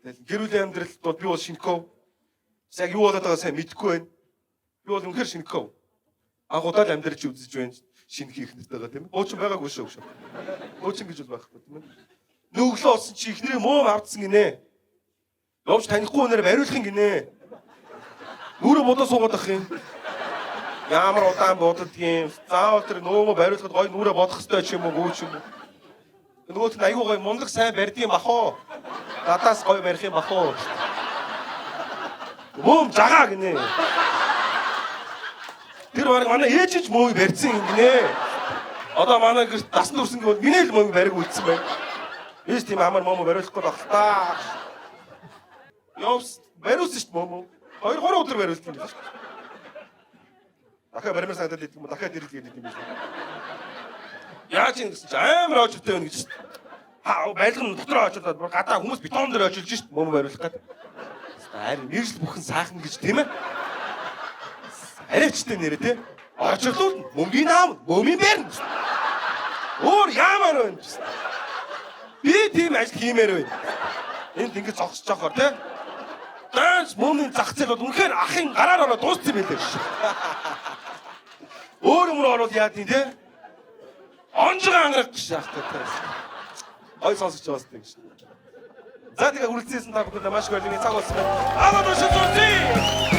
Тэгэл гэр бүлийн амьдралд бол би бол шинэков. Яг юу болоод байгааг сайн мэдэхгүй байна. Би бол үнэхээр шинэков. Анхудаа л амьдралч үзэж байна. Шинэ хийх нэртэйгээ тийм ээ. Уучин байгаагүй шүү. Уучин гэж бол байхгүй тийм ээ. Нүглөө олсон чи ихнэрээ муу авдсан гинэ. Явж танихгүй өнөр бариулах юм гинэ. Нүрэ бодоо суугаад ах юм. Ямар удаан боддгийн. Заавал тэр нөөмө бариулахад гой нүрэ бодох хэрэгтэй ч юм уу, гүйч юм уу. Нөгөөт нь аюу гой мундаг сайн барьдгийн бахоо. Надаас гой барих юм бахоо. Мөөм жагаа гинэ. Тэр баг манай ээжиж мөөг барьсан юм гинэ. Одоо манай гэрт дасан дүрсэн гэвэл миний л мөөг бариг үлдсэн байна. Биш тийм амар мөөмө бариулахгүй байх та. Явс бариулсан шүү дээ мөөмө. 2-3 өдөр бариулсан юм байна. Дахиад баримаар санагдаад идэв юм уу? Дахиад ирэл гэдэг юм биш үү? Яаж юм гэсэн чи амар очтой байна гэж. Хаа байлгын дотор очоод гадаа хүмүүс бетон дээр очилж шít мөмө бариулах гэдэг. Харин мэржил бүхэн саахан гэж тийм ээ. Арайчтай нэрэ тий. Очрлууд мөмгийн наам мөмийн барьна. Өөр ямар байна. Би тийм ажил хиймээр байна. Энд ингэж зогсож байгаа тий. Даанч мөмийн зах зээл бол үнэхээр ахын гараар ороод дууссан байлээ. Өөр юм ороод яад тийм тий. Онжоо ангарах гэж яахтай. Ой сонсож байгаас тийм шүү. За тэгээ үргэлжлүүлсэн та бүхэнд маш их баярлалаа. Цаг болсон байна. Аваад өшөө зүсий.